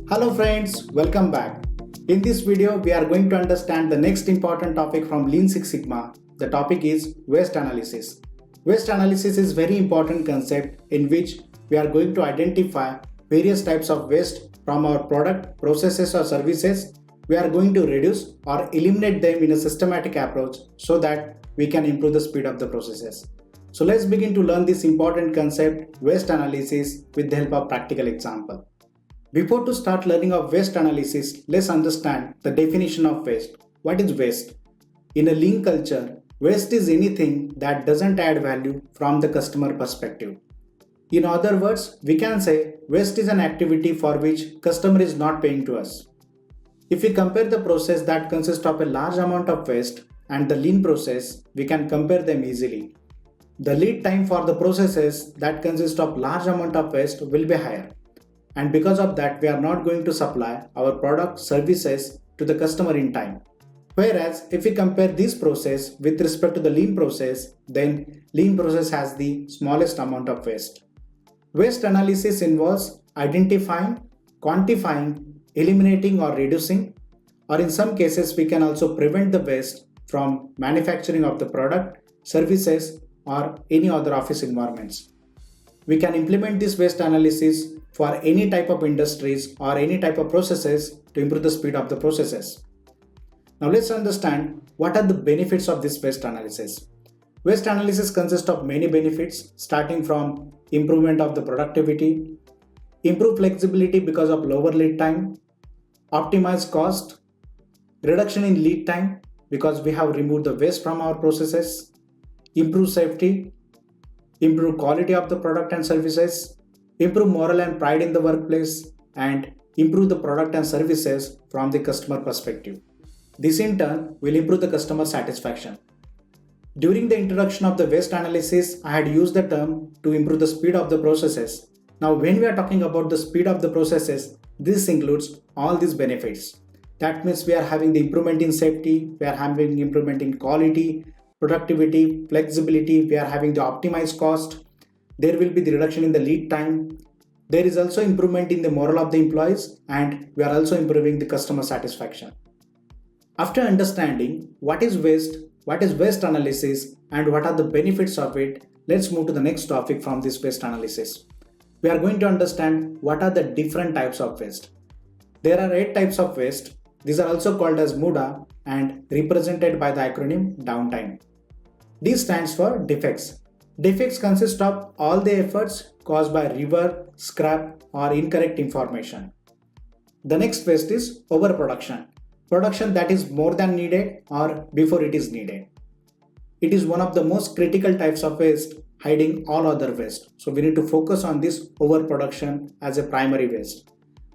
Hello friends, welcome back. In this video, we are going to understand the next important topic from Lean Six Sigma. The topic is waste analysis. Waste analysis is very important concept in which we are going to identify various types of waste from our product, processes or services. We are going to reduce or eliminate them in a systematic approach so that we can improve the speed of the processes. So let's begin to learn this important concept, waste analysis, with the help of practical example. Before to start learning of waste analysis, let's understand the definition of waste. What is waste? In a lean culture, waste is anything that doesn't add value from the customer perspective. In other words, we can say waste is an activity for which customer is not paying to us. If we compare the process that consists of a large amount of waste and the lean process, we can compare them easily. The lead time for the processes that consist of large amount of waste will be higher. And because of that, we are not going to supply our product services to the customer in time. Whereas if we compare this process with respect to the lean process, then lean process has the smallest amount of waste. Waste analysis involves identifying, quantifying, eliminating or reducing, or in some cases we can also prevent the waste from manufacturing of the product, services or any other office environments. We can implement this waste analysis for any type of industries or any type of processes to improve the speed of the processes. Now let's understand what are the benefits of this waste analysis. Waste analysis consists of many benefits, starting from improvement of the productivity, improved flexibility because of lower lead time, optimized cost, reduction in lead time because we have removed the waste from our processes, improve safety, improve quality of the product and services, improve morale and pride in the workplace, and improve the product and services from the customer perspective. This in turn will improve the customer satisfaction. During the introduction of the waste analysis, I had used the term to improve the speed of the processes. Now when we are talking about the speed of the processes, this includes all these benefits. That means we are having the improvement in safety, we are having improvement in quality, productivity, flexibility, we are having the optimized cost, there will be the reduction in the lead time, there is also improvement in the morale of the employees, and we are also improving the customer satisfaction. After understanding what is waste analysis and what are the benefits of it, let's move to the next topic from this waste analysis. We are going to understand what are the different types of waste. There are 8 types of waste. These are also called as MUDA and represented by the acronym downtime. D stands for defects. Defects consist of all the efforts caused by rework, scrap or incorrect information. The next waste is overproduction. Production that is more than needed or before it is needed. It is one of the most critical types of waste, hiding all other waste. So we need to focus on this overproduction as a primary waste.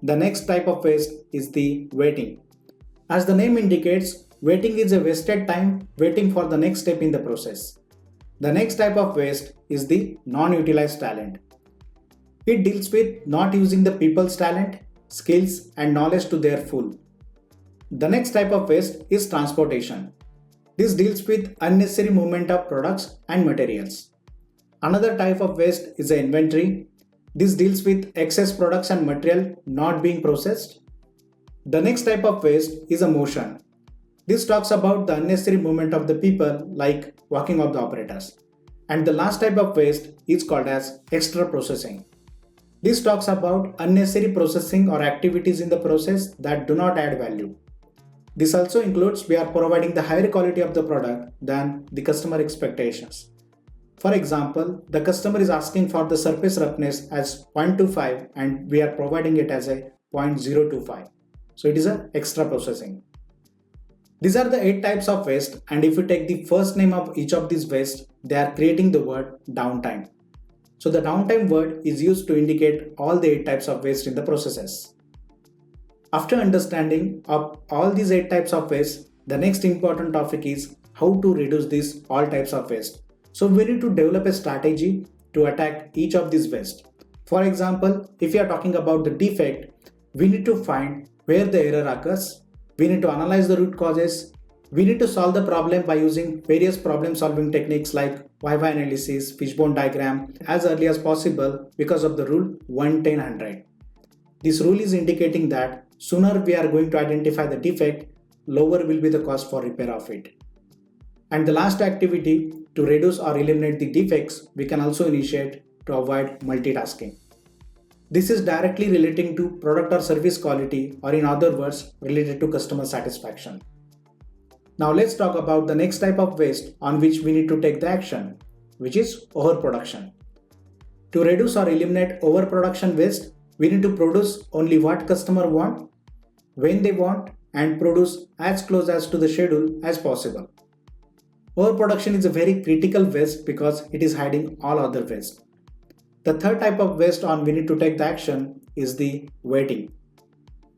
The next type of waste is the waiting. As the name indicates, waiting is a wasted time waiting for the next step in the process. The next type of waste is the non-utilized talent. It deals with not using the people's talent, skills and knowledge to their full. The next type of waste is transportation. This deals with unnecessary movement of products and materials. Another type of waste is the inventory. This deals with excess products and material not being processed. The next type of waste is a motion. This talks about the unnecessary movement of the people like walking of the operators. And the last type of waste is called as extra processing. This talks about unnecessary processing or activities in the process that do not add value. This also includes we are providing the higher quality of the product than the customer expectations. For example, the customer is asking for the surface roughness as 0.25 and we are providing it as a 0.025. So it is an extra processing. These are the 8 types of waste, and if you take the first name of each of these waste, they are creating the word downtime. So the downtime word is used to indicate all the 8 types of waste in the processes. After understanding of all these 8 types of waste, the next important topic is how to reduce these all types of waste. So we need to develop a strategy to attack each of these waste. For example, if you are talking about the defect, we need to find where the error occurs. We need to analyze the root causes. We need to solve the problem by using various problem solving techniques like Y-Y analysis, fishbone diagram as early as possible because of the rule 1-10-100. This rule is indicating that sooner we are going to identify the defect, lower will be the cost for repair of it. And the last activity, to reduce or eliminate the defects, we can also initiate to avoid multitasking. This is directly relating to product or service quality, or in other words, related to customer satisfaction. Now let's talk about the next type of waste on which we need to take the action, which is overproduction. To reduce or eliminate overproduction waste, we need to produce only what customer want, when they want, and produce as close as to the schedule as possible. Overproduction is a very critical waste because it is hiding all other waste. The third type of waste on we need to take the action is the waiting.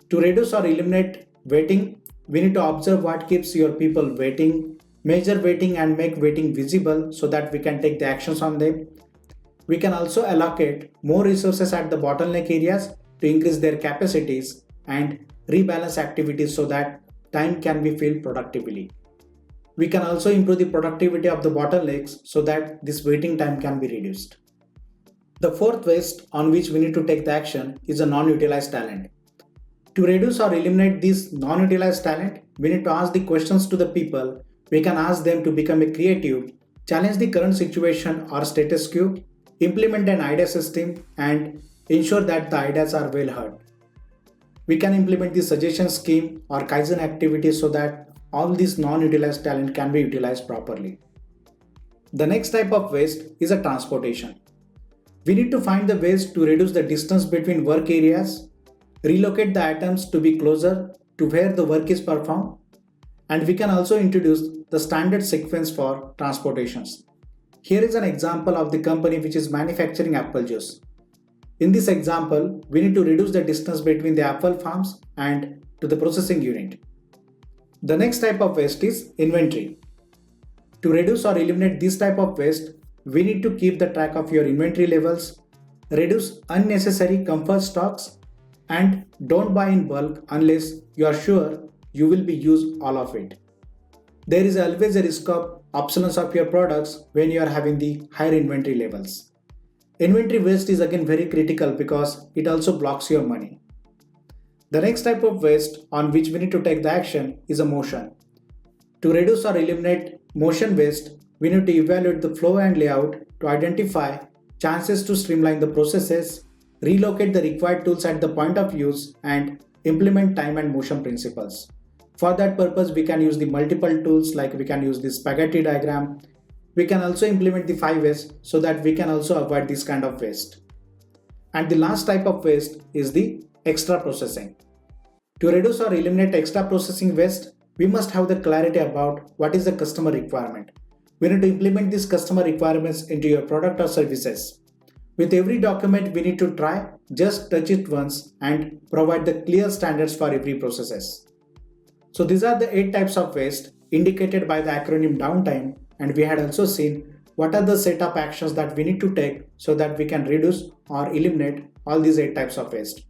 To reduce or eliminate waiting, we need to observe what keeps your people waiting, measure waiting and make waiting visible so that we can take the actions on them. We can also allocate more resources at the bottleneck areas to increase their capacities and rebalance activities so that time can be filled productively. We can also improve the productivity of the bottlenecks so that this waiting time can be reduced. The fourth waste on which we need to take the action is a non-utilized talent. To reduce or eliminate this non-utilized talent, we need to ask the questions to the people. We can ask them to become a creative, challenge the current situation or status quo, implement an idea system, and ensure that the ideas are well heard. We can implement the suggestion scheme or Kaizen activities so that all this non-utilized talent can be utilized properly. The next type of waste is a transportation. We need to find the ways to reduce the distance between work areas, relocate the items to be closer to where the work is performed, and we can also introduce the standard sequence for transportations. Here is an example of the company which is manufacturing apple juice. In this example, we need to reduce the distance between the apple farms and to the processing unit. The next type of waste is inventory. To reduce or eliminate this type of waste, we need to keep the track of your inventory levels, reduce unnecessary comfort stocks, and don't buy in bulk unless you are sure you will be used all of it. There is always a risk of obsolescence of your products when you are having the higher inventory levels. Inventory waste is again very critical because it also blocks your money. The next type of waste on which we need to take the action is a motion. To reduce or eliminate motion waste, we need to evaluate the flow and layout to identify chances to streamline the processes, relocate the required tools at the point of use, and implement time and motion principles. For that purpose, we can use the multiple tools, like we can use the spaghetti diagram. We can also implement the 5S so that we can also avoid this kind of waste. And the last type of waste is the extra processing. To reduce or eliminate extra processing waste, we must have the clarity about what is the customer requirement. We need to implement these customer requirements into your product or services. With every document, we need to try, just touch it once and provide the clear standards for every processes. So these are the 8 types of waste indicated by the acronym downtime, and we had also seen what are the set of actions that we need to take so that we can reduce or eliminate all these 8 types of waste.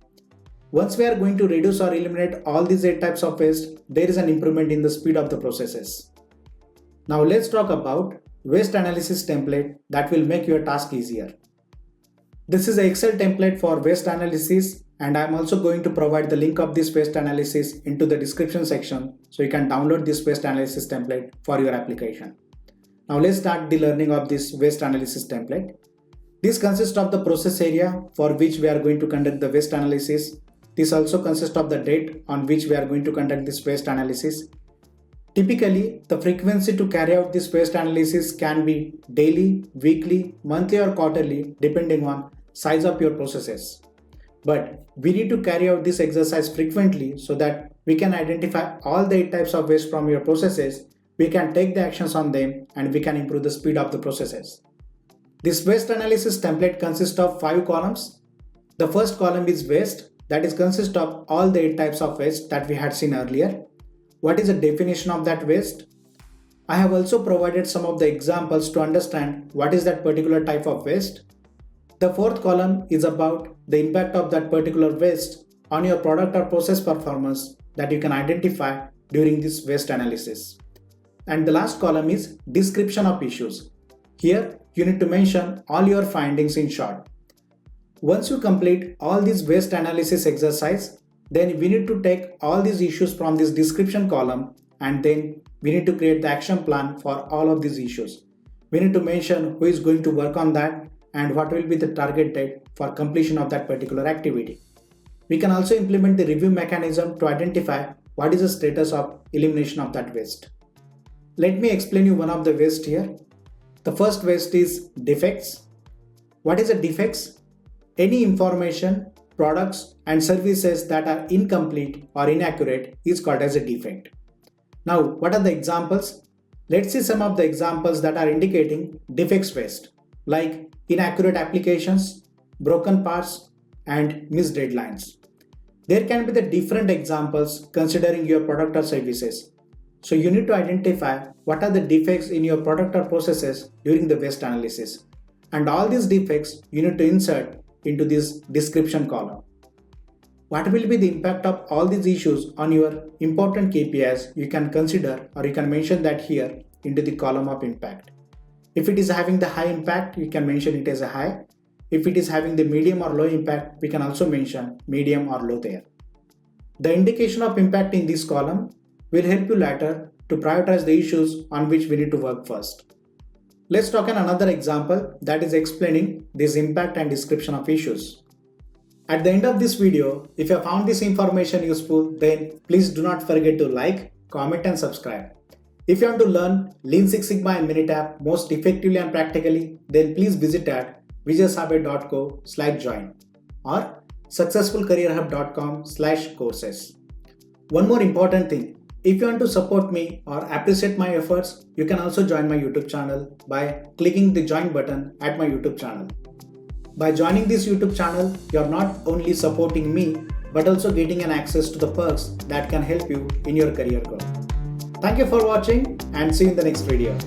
Once we are going to reduce or eliminate all these 8 types of waste, there is an improvement in the speed of the processes. Now let's talk about waste analysis template that will make your task easier. This is an Excel template for waste analysis, and I am also going to provide the link of this waste analysis into the description section so you can download this waste analysis template for your application. Now let's start the learning of this waste analysis template. This consists of the process area for which we are going to conduct the waste analysis. This also consists of the date on which we are going to conduct this waste analysis. Typically, the frequency to carry out this waste analysis can be daily, weekly, monthly or quarterly depending on size of your processes. But we need to carry out this exercise frequently so that we can identify all the 8 types of waste from your processes, we can take the actions on them, and we can improve the speed of the processes. This waste analysis template consists of 5 columns. The first column is waste, that is consists of all the 8 types of waste that we had seen earlier. What is the definition of that waste? I have also provided some of the examples to understand what is that particular type of waste. The fourth column is about the impact of that particular waste on your product or process performance that you can identify during this waste analysis. And the last column is description of issues. Here you need to mention all your findings in short. Once you complete all this waste analysis exercise, then we need to take all these issues from this description column, and then we need to create the action plan for all of these issues. We need to mention who is going to work on that and what will be the target date for completion of that particular activity. We can also implement the review mechanism to identify what is the status of elimination of that waste. Let me explain you one of the waste here. The first waste is defects. What is a defects? Any information, products and services that are incomplete or inaccurate is called as a defect. Now, what are the examples? Let's see some of the examples that are indicating defects waste, like inaccurate applications, broken parts, and missed deadlines. There can be the different examples considering your product or services. So you need to identify what are the defects in your product or processes during the waste analysis. And all these defects you need to insert into this description column. What will be the impact of all these issues on your important KPIs? You can consider, or you can mention that here into the column of impact. If it is having the high impact, you can mention it as a high. If it is having the medium or low impact, we can also mention medium or low there. The indication of impact in this column will help you later to prioritize the issues on which we need to work first. Let's talk on another example that is explaining this impact and description of issues. At the end of this video, if you have found this information useful, then please do not forget to like, comment and subscribe. If you want to learn Lean Six Sigma and Minitab most effectively and practically, then please visit at vijaysabe.co/join or successfulcareerhub.com/courses. One more important thing. If you want to support me or appreciate my efforts, you can also join my YouTube channel by clicking the join button at my YouTube channel. By joining this YouTube channel, you are not only supporting me, but also getting an access to the perks that can help you in your career growth. Thank you for watching and see you in the next video.